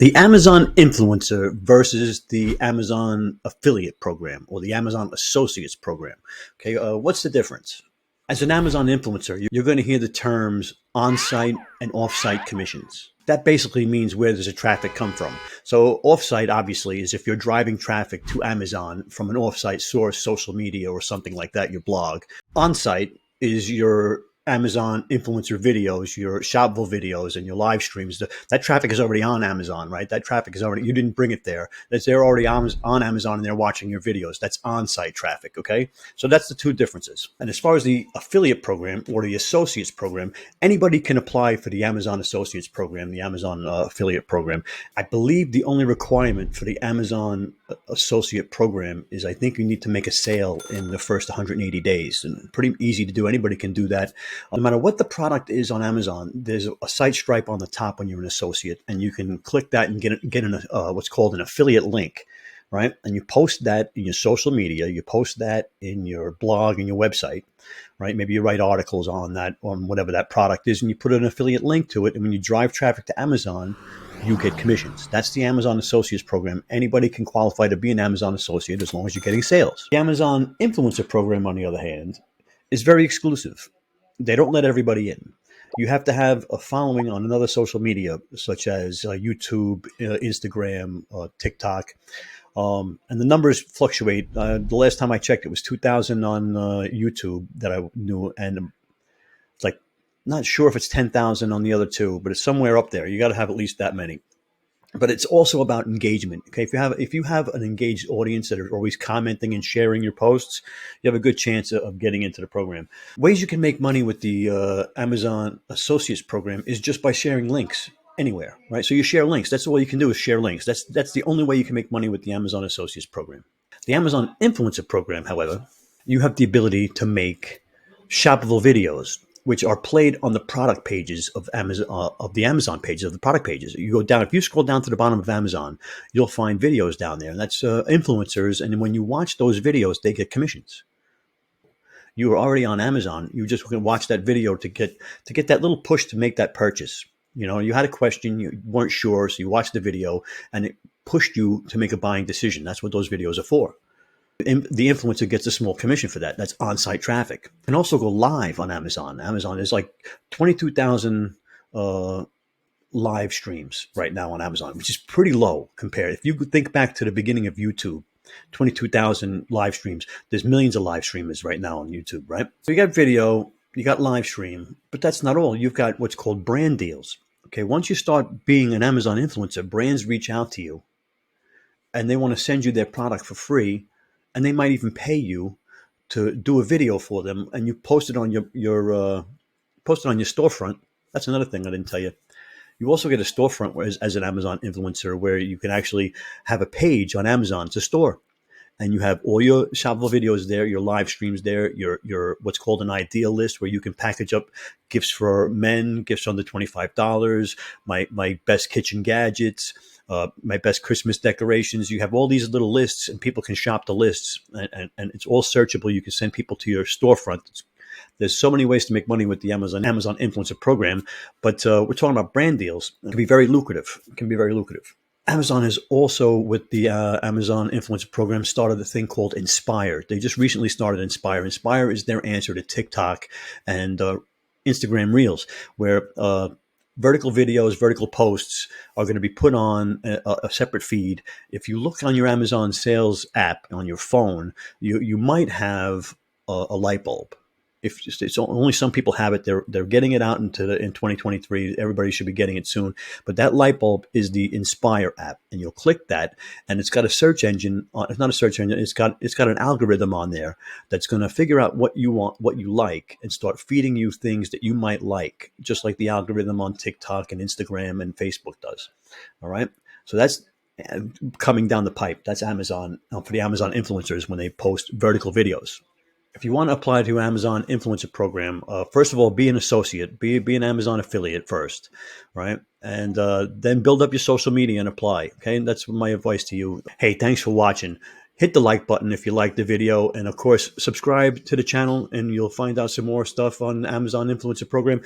The Amazon influencer versus the Amazon affiliate program or the Amazon associates program. Okay, what's the difference? As an Amazon influencer, you're going to hear the terms on-site and off-site commissions. That basically means where does the traffic come from. So off-site obviously is if you're driving traffic to Amazon from an off-site source, social media or something like that, your blog. On-site is your Amazon influencer videos, your Shopville videos, and your live streams. That traffic is already on Amazon, right? That traffic is already, you didn't bring it there. They're already on Amazon and they're watching your videos. That's on-site traffic, okay? So that's the two differences. And as far as the affiliate program or the associates program, anybody can apply for the Amazon associates program, the Amazon affiliate program. I believe the only requirement for the Amazon associate program is I think you need to make a sale in the first 180 days. And pretty easy to do. Anybody can do that. No matter what the product is on Amazon, there's a site stripe on the top when you're an associate, and you can click that and get what's called an affiliate link, right? And you post that in your social media, you post that in your blog and your website, right? Maybe you write articles on that, on whatever that product is, and you put an affiliate link to it. And when you drive traffic to Amazon, you get commissions. That's the Amazon Associates program. Anybody can qualify to be an Amazon associate as long as you're getting sales. The Amazon Influencer program, on the other hand, is very exclusive. They don't let everybody in. You have to have a following on another social media, such as YouTube, Instagram, TikTok. And the numbers fluctuate. The last time I checked, it was 2,000 on YouTube that I knew. And it's like, not sure if it's 10,000 on the other two, but it's somewhere up there. You got to have at least that many. But it's also about engagement. Okay, if you have an engaged audience that are always commenting and sharing your posts, you have a good chance of getting into the program. Ways you can make money with the Amazon Associates program is just by sharing links anywhere, right? So you share links. That's all you can do is share links. That's the only way you can make money with the Amazon Associates program. The Amazon Influencer program, however, you have the ability to make shoppable videos, which are played on the product pages of Amazon, of the Amazon pages, of the product pages. You go down, if you scroll down to the bottom of Amazon, you'll find videos down there, and that's influencers. And when you watch those videos, they get commissions. You are already on Amazon. You just can watch that video to get that little push to make that purchase. You know, you had a question, you weren't sure, so you watched the video, and it pushed you to make a buying decision. That's what those videos are for. The influencer gets a small commission for that. That's on-site traffic. You can also go live on Amazon. Amazon is like 22,000 live streams right now on Amazon, which is pretty low compared. If you think back to the beginning of YouTube, 22,000 live streams. There's millions of live streamers right now on YouTube, right? So you got video, you got live stream, but that's not all. You've got what's called brand deals. Okay, once you start being an Amazon influencer, brands reach out to you and they want to send you their product for free. And they might even pay you to do a video for them, and you post it on your storefront. That's another thing I didn't tell you. You also get a storefront as an Amazon influencer, where you can actually have a page on Amazon to store, and you have all your shoppable videos there, your live streams there, your what's called an ideal list, where you can package up gifts for men, gifts under $25, my best kitchen gadgets. My best Christmas decorations. You have all these little lists, and people can shop the lists, and it's all searchable. You can send people to your storefront. There's so many ways to make money with the Amazon influencer program, but we're talking about brand deals. It can be very lucrative. Amazon has also, with the Amazon influencer program, started a thing called Inspire. They just recently started Inspire. Inspire is their answer to TikTok and Instagram Reels, where vertical videos, vertical posts are going to be put on a separate feed. If you look on your Amazon sales app on your phone, you might have a light bulb. If it's only some people have it, they're getting it out in 2023. Everybody should be getting it soon. But that light bulb is the Inspire app, and you'll click that, and it's got a search engine. It's not a search engine. It's got an algorithm on there that's going to figure out what you want, what you like, and start feeding you things that you might like, just like the algorithm on TikTok and Instagram and Facebook does. All right, so that's coming down the pipe. That's Amazon for the Amazon influencers when they post vertical videos. If you want to apply to Amazon influencer program, first of all, be an associate, be an Amazon affiliate first, right? And then build up your social media and apply. Okay, and that's my advice to you. Hey, thanks for watching. Hit the like button if you liked the video, and of course, subscribe to the channel, and you'll find out some more stuff on Amazon influencer program.